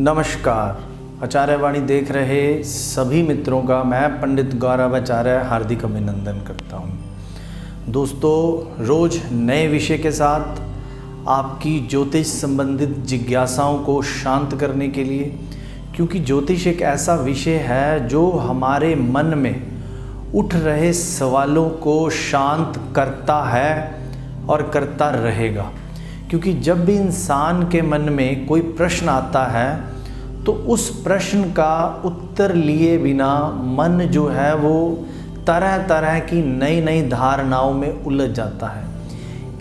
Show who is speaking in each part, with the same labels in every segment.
Speaker 1: नमस्कार। आचार्य वाणी देख रहे सभी मित्रों का मैं पंडित गौरव आचार्य हार्दिक अभिनंदन करता हूँ। दोस्तों, रोज़ नए विषय के साथ आपकी ज्योतिष संबंधित जिज्ञासाओं को शांत करने के लिए, क्योंकि ज्योतिष एक ऐसा विषय है जो हमारे मन में उठ रहे सवालों को शांत करता है और करता रहेगा। क्योंकि जब भी इंसान के मन में कोई प्रश्न आता है तो उस प्रश्न का उत्तर लिए बिना मन जो है वो तरह तरह की नई नई धारणाओं में उलझ जाता है।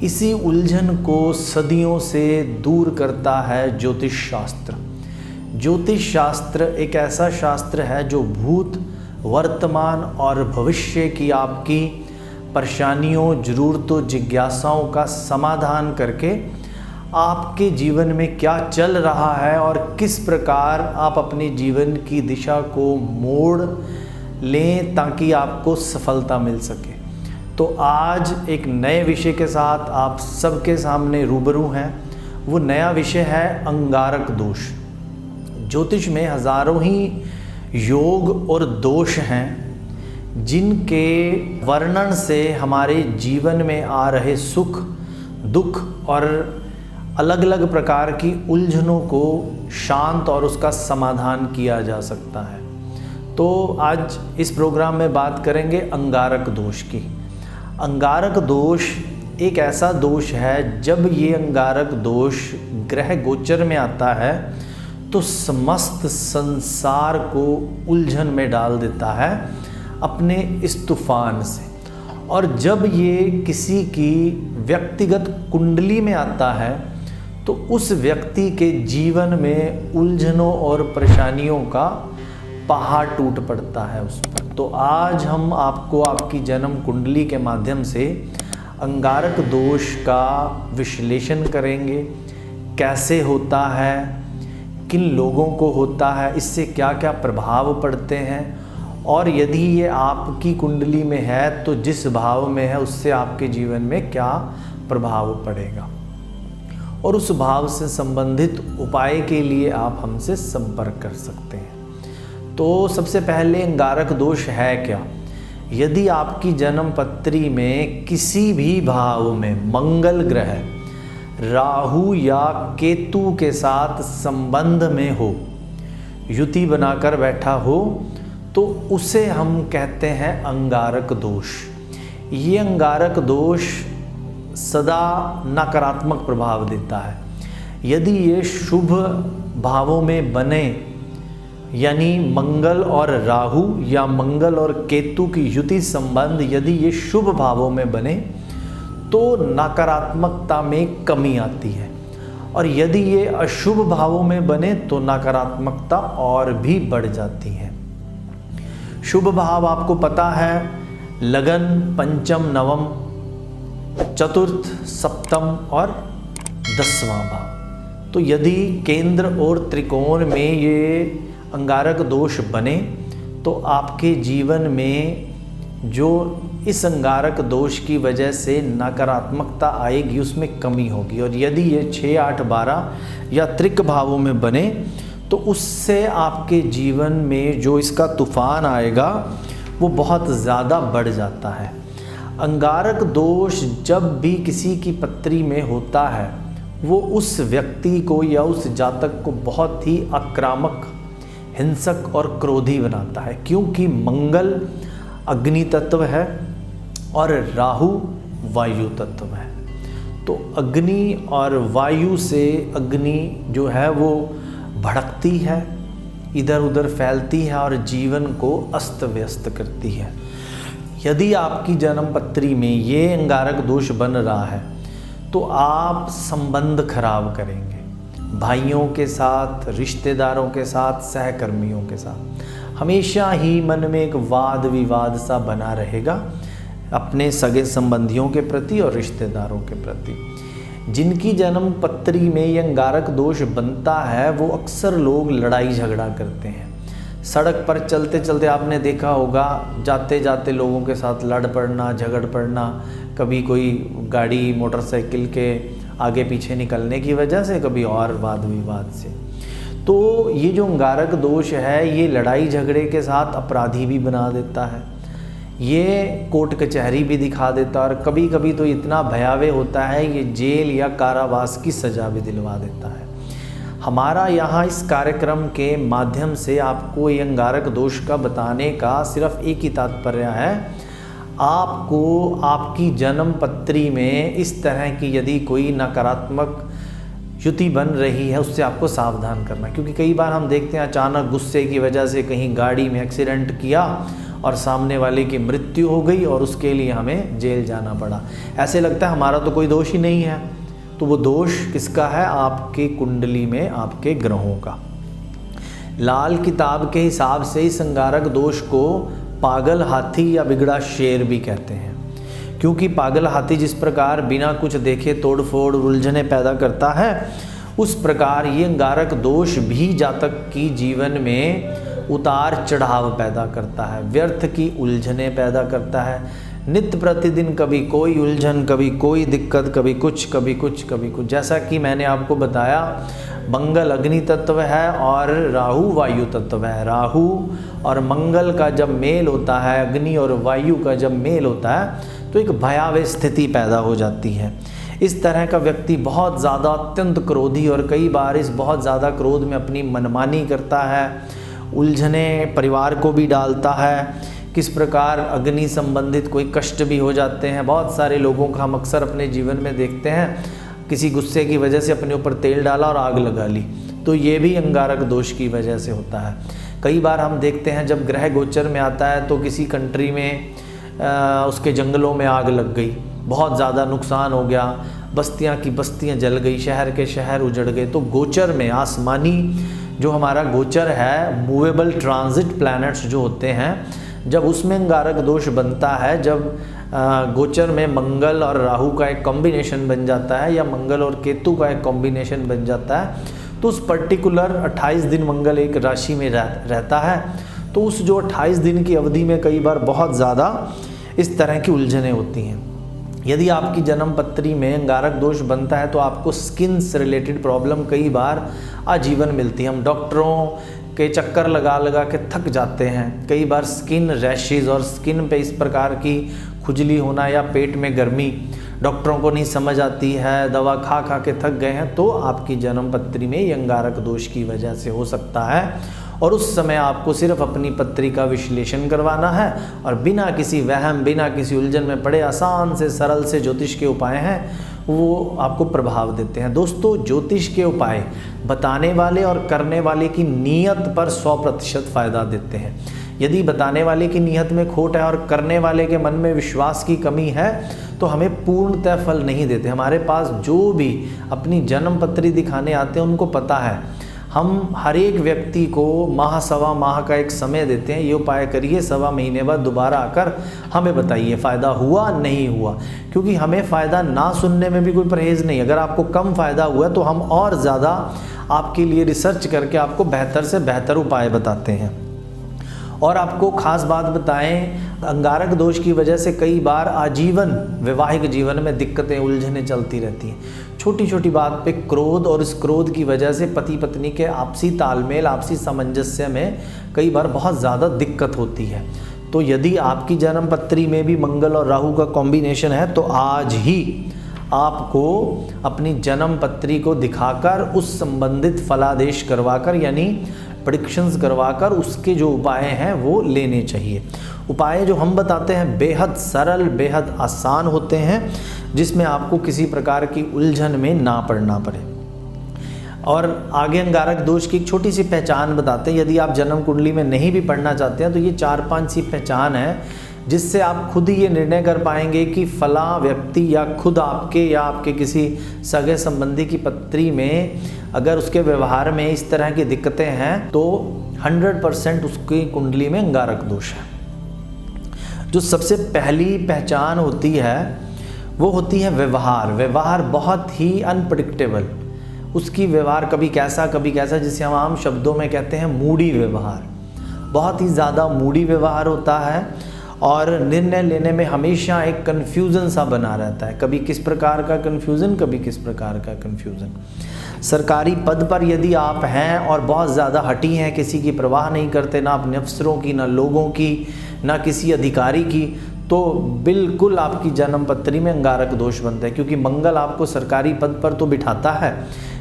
Speaker 1: इसी उलझन को सदियों से दूर करता है ज्योतिष शास्त्र। ज्योतिष शास्त्र एक ऐसा शास्त्र है जो भूत, वर्तमान और भविष्य की आपकी परेशानियों, ज़रूरतों, जिज्ञासाओं का समाधान करके आपके जीवन में क्या चल रहा है और किस प्रकार आप अपने जीवन की दिशा को मोड़ लें ताकि आपको सफलता मिल सके। तो आज एक नए विषय के साथ आप सबके सामने रूबरू हैं। वो नया विषय है अंगारक दोष। ज्योतिष में हज़ारों ही योग और दोष हैं जिनके वर्णन से हमारे जीवन में आ रहे सुख, दुख और अलग अलग प्रकार की उलझनों को शांत और उसका समाधान किया जा सकता है। तो आज इस प्रोग्राम में बात करेंगे अंगारक दोष की। अंगारक दोष एक ऐसा दोष है, जब ये अंगारक दोष ग्रह गोचर में आता है तो समस्त संसार को उलझन में डाल देता है अपने इस तूफान से। और जब ये किसी की व्यक्तिगत कुंडली में आता है तो उस व्यक्ति के जीवन में उलझनों और परेशानियों का पहाड़ टूट पड़ता है उस पर। तो आज हम आपको आपकी जन्म कुंडली के माध्यम से अंगारक दोष का विश्लेषण करेंगे। कैसे होता है, किन लोगों को होता है, इससे क्या क्या प्रभाव पड़ते हैं, और यदि ये आपकी कुंडली में है तो जिस भाव में है उससे आपके जीवन में क्या प्रभाव पड़ेगा, और उस भाव से संबंधित उपाय के लिए आप हमसे संपर्क कर सकते हैं। तो सबसे पहले अंगारक दोष है क्या? यदि आपकी जन्म पत्री में किसी भी भाव में मंगल ग्रह राहु या केतु के साथ संबंध में हो, युति बनाकर बैठा हो, तो उसे हम कहते हैं अंगारक दोष। ये अंगारक दोष सदा नकारात्मक प्रभाव देता है। यदि ये शुभ भावों में बने, यानी मंगल और राहु या मंगल और केतु की युति संबंध यदि ये शुभ भावों में बने तो नकारात्मकता में कमी आती है, और यदि ये अशुभ भावों में बने तो नकारात्मकता और भी बढ़ जाती है। शुभ भाव आपको पता है, लगन, पंचम, नवम, चतुर्थ, सप्तम और 10वां भाव। तो यदि केंद्र और त्रिकोण में ये अंगारक दोष बने तो आपके जीवन में जो इस अंगारक दोष की वजह से नकारात्मकता आएगी उसमें कमी होगी। और यदि ये 6, 8, 12 या त्रिक भावों में बने तो उससे आपके जीवन में जो इसका तूफान आएगा वो बहुत ज़्यादा बढ़ जाता है। अंगारक दोष जब भी किसी की पत्री में होता है वो उस व्यक्ति को या उस जातक को बहुत ही आक्रामक, हिंसक और क्रोधी बनाता है, क्योंकि मंगल अग्नि तत्व है और राहु वायु तत्व है। तो अग्नि और वायु से अग्नि जो है वो भड़कती है, इधर उधर फैलती है और जीवन को अस्त व्यस्त करती है। यदि आपकी जन्म पत्री में ये अंगारक दोष बन रहा है तो आप संबंध खराब करेंगे, भाइयों के साथ, रिश्तेदारों के साथ, सहकर्मियों के साथ। हमेशा ही मन में एक वाद विवाद सा बना रहेगा अपने सगे संबंधियों के प्रति और रिश्तेदारों के प्रति। जिनकी जन्म पत्री में ये अंगारक दोष बनता है वो अक्सर लोग लड़ाई झगड़ा करते हैं। सड़क पर चलते चलते आपने देखा होगा, जाते जाते लोगों के साथ लड़ पड़ना, झगड़ पड़ना, कभी कोई गाड़ी मोटरसाइकिल के आगे पीछे निकलने की वजह से, कभी और वाद विवाद से। तो ये जो अंगारक दोष है ये लड़ाई झगड़े के साथ अपराधी भी बना देता है, ये कोर्ट कचहरी भी दिखा देता है, और कभी कभी तो इतना भयावह होता है ये जेल या कारावास की सज़ा भी दिलवा देता है। हमारा यहाँ इस कार्यक्रम के माध्यम से आपको ये अंगारक दोष का बताने का सिर्फ एक ही तात्पर्य है, आपको आपकी जन्म पत्री में इस तरह की यदि कोई नकारात्मक युति बन रही है उससे आपको सावधान करना। क्योंकि कई बार हम देखते हैं अचानक गुस्से की वजह से कहीं गाड़ी में एक्सीडेंट किया और सामने वाले की मृत्यु हो गई और उसके लिए हमें जेल जाना पड़ा। ऐसे लगता है हमारा तो कोई दोष ही नहीं है, तो वो दोष किसका है? आपके कुंडली में आपके ग्रहों का। लाल किताब के हिसाब से इस अंगारक दोष को पागल हाथी या बिगड़ा शेर भी कहते हैं, क्योंकि पागल हाथी जिस प्रकार बिना कुछ देखे तोड़फोड़ उलझने पैदा करता है, उस प्रकार ये अंगारक दोष भी जातक की जीवन में उतार चढ़ाव पैदा करता है, व्यर्थ की उलझने पैदा करता है। नित्य प्रतिदिन कभी कोई उलझन, कभी कोई दिक्कत, कभी कुछ कभी कुछ कभी कुछ। जैसा कि मैंने आपको बताया, मंगल अग्नि तत्व है और राहु वायु तत्व है। राहु और मंगल का जब मेल होता है, अग्नि और वायु का जब मेल होता है, तो एक भयावह स्थिति पैदा हो जाती है। इस तरह का व्यक्ति बहुत ज़्यादा अत्यंत क्रोधी और कई बार इस बहुत ज़्यादा क्रोध में अपनी मनमानी करता है, उलझने परिवार को भी डालता है। किस प्रकार अग्नि संबंधित कोई कष्ट भी हो जाते हैं। बहुत सारे लोगों का हम अक्सर अपने जीवन में देखते हैं, किसी गुस्से की वजह से अपने ऊपर तेल डाला और आग लगा ली, तो ये भी अंगारक दोष की वजह से होता है। कई बार हम देखते हैं जब ग्रह गोचर में आता है तो किसी कंट्री में उसके जंगलों में आग लग गई, बहुत ज़्यादा नुकसान हो गया, बस्तियां की बस्तियां जल गई, शहर के शहर उजड़ गए। तो गोचर में आसमानी जो हमारा गोचर है, मूवेबल ट्रांजिट प्लैनेट्स जो होते हैं, जब उसमें अंगारक दोष बनता है, जब गोचर में मंगल और राहु का एक कॉम्बिनेशन बन जाता है या मंगल और केतु का एक कॉम्बिनेशन बन जाता है, तो उस पर्टिकुलर 28 दिन मंगल एक राशि में रहता है, तो उस जो 28 दिन की अवधि में कई बार बहुत ज़्यादा इस तरह की उलझनें होती हैं। यदि आपकी जन्म पत्री में अंगारक दोष बनता है तो आपको स्किन से रिलेटेड प्रॉब्लम कई बार आजीवन मिलती है। हम डॉक्टरों के चक्कर लगा लगा के थक जाते हैं। कई बार स्किन रैशेज और स्किन पे इस प्रकार की खुजली होना या पेट में गर्मी डॉक्टरों को नहीं समझ आती है, दवा खा खा के थक गए हैं, तो आपकी जन्म पत्री में ये अंगारक दोष की वजह से हो सकता है। और उस समय आपको सिर्फ अपनी पत्री का विश्लेषण करवाना है और बिना किसी वहम, बिना किसी उलझन में पड़े आसान से सरल से ज्योतिष के उपाय हैं वो आपको प्रभाव देते हैं। दोस्तों, ज्योतिष के उपाय बताने वाले और करने वाले की नीयत पर 100% फ़ायदा देते हैं। यदि बताने वाले की नीयत में खोट है और करने वाले के मन में विश्वास की कमी है तो हमें पूर्णतः फल नहीं देते। हमारे पास जो भी अपनी जन्म पत्री दिखाने आते हैं उनको पता है, हम हर एक व्यक्ति को माह सवा माह का एक समय देते हैं, ये उपाय करिए, सवा महीने बाद दोबारा आकर हमें बताइए फ़ायदा हुआ नहीं हुआ। क्योंकि हमें फ़ायदा ना सुनने में भी कोई परहेज़ नहीं। अगर आपको कम फ़ायदा हुआ तो हम और ज़्यादा आपके लिए रिसर्च करके आपको बेहतर से बेहतर उपाय बताते हैं। और आपको ख़ास बात बताएं, अंगारक दोष की वजह से कई बार आजीवन वैवाहिक जीवन में दिक्कतें, उलझनें चलती रहती हैं। छोटी छोटी बात पे क्रोध, और इस क्रोध की वजह से पति पत्नी के आपसी तालमेल, आपसी सामंजस्य में कई बार बहुत ज़्यादा दिक्कत होती है। तो यदि आपकी जन्म पत्री में भी मंगल और राहु का कॉम्बिनेशन है तो आज ही आपको अपनी जन्म पत्री को दिखाकर उस संबंधित फलादेश करवाकर यानी प्रेडिक्शंस करवाकर उसके जो उपाय हैं वो लेने चाहिए। उपाय जो हम बताते हैं बेहद सरल, बेहद आसान होते हैं, जिसमें आपको किसी प्रकार की उलझन में ना पड़ना पड़े। और आगे अंगारक दोष की एक छोटी सी पहचान बताते हैं। यदि आप जन्म कुंडली में नहीं भी पढ़ना चाहते हैं तो ये 4-5 सी पहचान है जिससे आप खुद ही ये निर्णय कर पाएंगे कि फला व्यक्ति या खुद आपके या आपके किसी सगे संबंधी की पत्री में अगर उसके व्यवहार में इस तरह की दिक्कतें हैं तो 100% उसकी कुंडली में अंगारक दोष है। जो सबसे पहली पहचान होती है वो होती है व्यवहार। व्यवहार बहुत ही अनप्रेडिक्टेबल, उसकी व्यवहार कभी कैसा, जिसे हम आम शब्दों में कहते हैं मूडी व्यवहार। बहुत ही ज़्यादा मूडी व्यवहार होता है और निर्णय लेने में हमेशा एक कन्फ्यूज़न सा बना रहता है, कभी किस प्रकार का कन्फ्यूज़न, कभी किस प्रकार का कन्फ्यूज़न। सरकारी पद पर यदि आप हैं और बहुत ज़्यादा हटी हैं, किसी की परवाह नहीं करते, ना अपने अफसरों की, ना लोगों की, ना किसी अधिकारी की, तो बिल्कुल आपकी जन्म पत्री में अंगारक दोष बनता है, क्योंकि मंगल आपको सरकारी पद पर तो बिठाता है,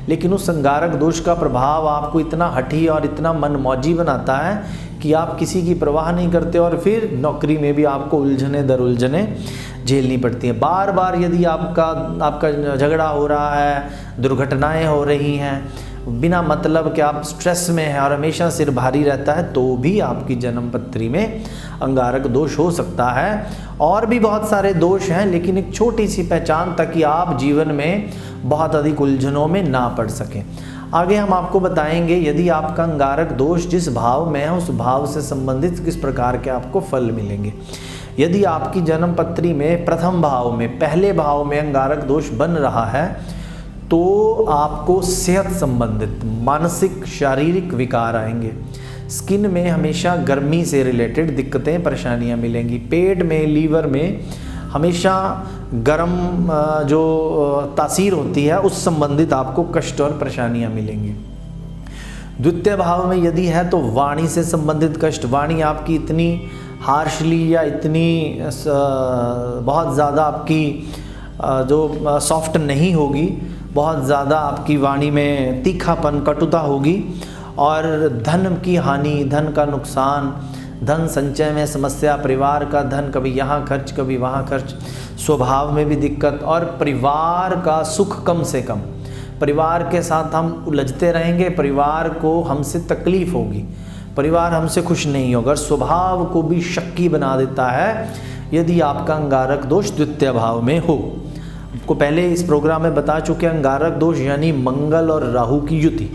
Speaker 1: लेकिन उस अंगारक दोष का प्रभाव आपको इतना हठी और इतना मनमौजी बनाता है कि आप किसी की परवाह नहीं करते और फिर नौकरी में भी आपको उलझने दर उलझने झेलनी पड़ती हैं। बार बार यदि आपका झगड़ा हो रहा है, दुर्घटनाएं हो रही हैं, बिना मतलब कि आप स्ट्रेस में हैं और हमेशा सिर भारी रहता है, तो भी आपकी जन्म पत्री में अंगारक दोष हो सकता है। और भी बहुत सारे दोष हैं, लेकिन एक छोटी सी पहचान ताकि आप जीवन में बहुत अधिक उलझनों में ना पड़ सकें। आगे हम आपको बताएंगे यदि आपका अंगारक दोष जिस भाव में है उस भाव से संबंधित किस प्रकार के आपको फल मिलेंगे। यदि आपकी जन्म पत्री में प्रथम भाव में, पहले भाव में अंगारक दोष बन रहा है, तो आपको सेहत संबंधित मानसिक शारीरिक विकार आएंगे। स्किन में हमेशा गर्मी से रिलेटेड दिक्कतें परेशानियां मिलेंगी। पेट में, लीवर में हमेशा गर्म जो तासीर होती है उस संबंधित आपको कष्ट और परेशानियां मिलेंगी। द्वितीय भाव में यदि है तो वाणी से संबंधित कष्ट। वाणी आपकी इतनी हार्शली या इतनी बहुत ज़्यादा आपकी जो सॉफ्ट नहीं होगी, बहुत ज़्यादा आपकी वाणी में तीखापन, कटुता होगी। और धन की हानि, धन का नुकसान, धन संचय में समस्या, परिवार का धन कभी यहाँ खर्च कभी वहाँ खर्च, स्वभाव में भी दिक्कत, और परिवार का सुख कम से कम। परिवार के साथ हम उलझते रहेंगे, परिवार को हमसे तकलीफ़ होगी, परिवार हमसे खुश नहीं होगा, स्वभाव को भी शक्की बना देता है यदि आपका अंगारक दोष द्वितीय भाव में हो। आपको पहले इस प्रोग्राम में बता चुके अंगारक दोष यानी मंगल और राहु की युति,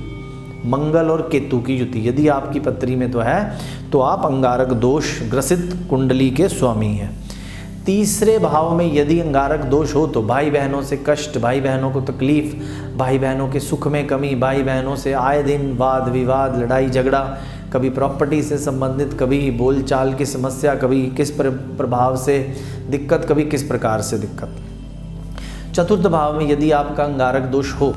Speaker 1: मंगल और केतु की युति यदि आपकी पत्री में तो है, तो आप अंगारक दोष ग्रसित कुंडली के स्वामी हैं। तीसरे भाव में यदि अंगारक दोष हो तो भाई बहनों से कष्ट, भाई बहनों को तकलीफ, भाई बहनों के सुख में कमी, भाई बहनों से आए दिन वाद विवाद, लड़ाई झगड़ा, कभी प्रॉपर्टी से संबंधित, कभी बोलचाल की समस्या, कभी किस प्रभाव से दिक्कत, कभी किस प्रकार से दिक्कत। चतुर्थ भाव में यदि आपका अंगारक दोष हो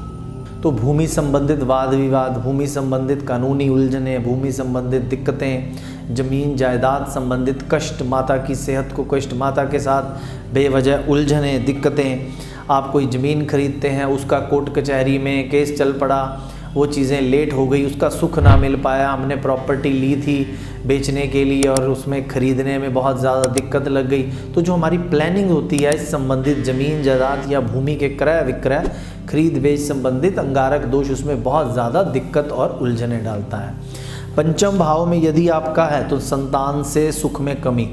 Speaker 1: तो भूमि संबंधित वाद विवाद, भूमि संबंधित कानूनी उलझने, भूमि संबंधित दिक्कतें, जमीन जायदाद संबंधित कष्ट, माता की सेहत को कष्ट, माता के साथ बेवजह उलझने, दिक्कतें। आप कोई ज़मीन खरीदते हैं, उसका कोर्ट कचहरी में केस चल पड़ा, वो चीज़ें लेट हो गई, उसका सुख ना मिल पाया, हमने प्रॉपर्टी ली थी बेचने के लिए और उसमें ख़रीदने में बहुत ज़्यादा दिक्कत लग गई। तो जो हमारी प्लानिंग होती है इस संबंधित ज़मीन जायदाद या भूमि के क्रय विक्रय, खरीद बेच संबंधित अंगारक दोष उसमें बहुत ज़्यादा दिक्कत और उलझने डालता है। पंचम भाव में यदि आपका है तो संतान से सुख में कमी,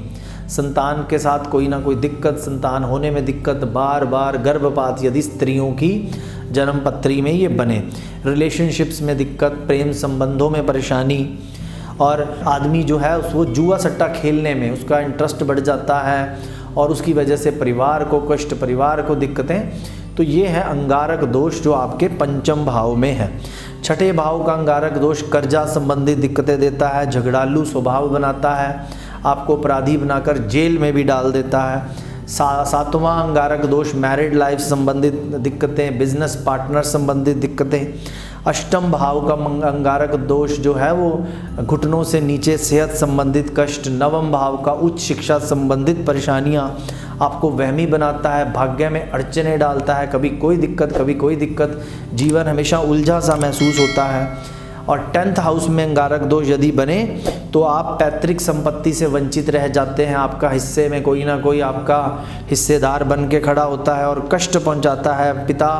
Speaker 1: संतान के साथ कोई ना कोई दिक्कत, संतान होने में दिक्कत, बार बार गर्भपात यदि स्त्रियों की जन्म पत्री में ये बने, रिलेशनशिप्स में दिक्कत, प्रेम संबंधों में परेशानी, और आदमी जो है वो जुआ सट्टा खेलने में उसका इंटरेस्ट बढ़ जाता है और उसकी वजह से परिवार को कष्ट, परिवार को दिक्कतें। तो ये है अंगारक दोष जो आपके पंचम भाव में है। छठे भाव का अंगारक दोष कर्जा संबंधित दिक्कतें देता है, झगड़ालू स्वभाव बनाता है, आपको अपराधी बनाकर जेल में भी डाल देता है। सातवां अंगारक दोष मैरिड लाइफ संबंधित दिक्कतें, बिजनेस पार्टनर संबंधित दिक्कतें। अष्टम भाव का अंगारक दोष जो है वो घुटनों से नीचे सेहत संबंधित कष्ट। नवम भाव का उच्च शिक्षा संबंधित परेशानियां, आपको वहमी बनाता है, भाग्य में अड़चने डालता है, कभी कोई दिक्कत कभी कोई दिक्कत, जीवन हमेशा उलझा सा महसूस होता है। और 10th हाउस में अंगारक दोष यदि बने तो आप पैतृक संपत्ति से वंचित रह जाते हैं, आपका हिस्से में कोई ना कोई आपका हिस्सेदार बन के खड़ा होता है और कष्ट पहुंचाता है, पिता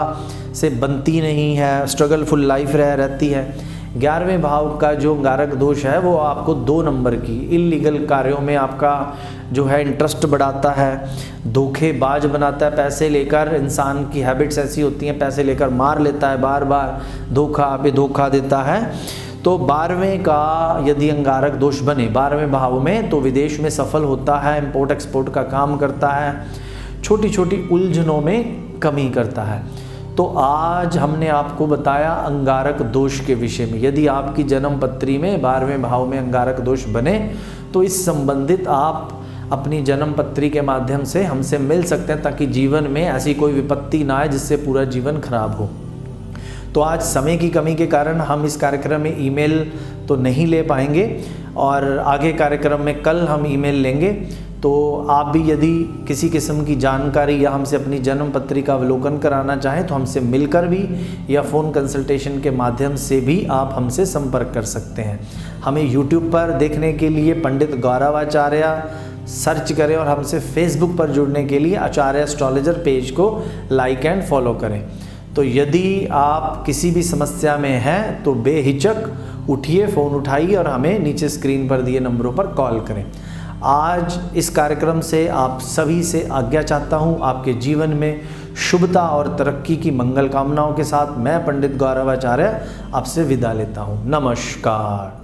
Speaker 1: से बनती नहीं है, स्ट्रगलफुल लाइफ रहती है। 11वें भाव का जो अंगारक दोष है वो आपको 2 नंबर की इल्लीगल कार्यों में आपका जो है इंटरेस्ट बढ़ाता है, धोखेबाज बनाता है। पैसे लेकर, इंसान की हैबिट्स ऐसी होती हैं, पैसे लेकर मार लेता है, बार बार धोखा पे धोखा देता है। तो 12वें का यदि अंगारक दोष बने 12वें भाव में तो विदेश में सफल होता है, इंपोर्ट एक्सपोर्ट का काम करता है, छोटी छोटी उलझनों में कमी करता है। तो आज हमने आपको बताया अंगारक दोष के विषय में। यदि आपकी जन्म पत्री में 12वें भाव में अंगारक दोष बने तो इस संबंधित आप अपनी जन्म पत्री के माध्यम से हमसे मिल सकते हैं, ताकि जीवन में ऐसी कोई विपत्ति ना आए जिससे पूरा जीवन खराब हो। तो आज समय की कमी के कारण हम इस कार्यक्रम में ईमेल तो नहीं ले पाएंगे, और आगे कार्यक्रम में कल हम ईमेल लेंगे। तो आप भी यदि किसी किस्म की जानकारी या हमसे अपनी जन्म पत्री का अवलोकन कराना चाहें तो हमसे मिलकर भी या फ़ोन कंसल्टेशन के माध्यम से भी आप हमसे संपर्क कर सकते हैं। हमें YouTube पर देखने के लिए पंडित गौरवाचार्य सर्च करें, और हमसे Facebook पर जुड़ने के लिए आचार्य एस्ट्रोलॉजर पेज को लाइक एंड फॉलो करें। तो यदि आप किसी भी समस्या में हैं तो बेहिचक उठिए, फ़ोन उठाइए और हमें नीचे स्क्रीन पर दिए नंबरों पर कॉल करें। आज इस कार्यक्रम से आप सभी से आज्ञा चाहता हूँ। आपके जीवन में शुभता और तरक्की की मंगल कामनाओं के साथ मैं पंडित गौरवाचार्य आपसे विदा लेता हूँ। नमस्कार।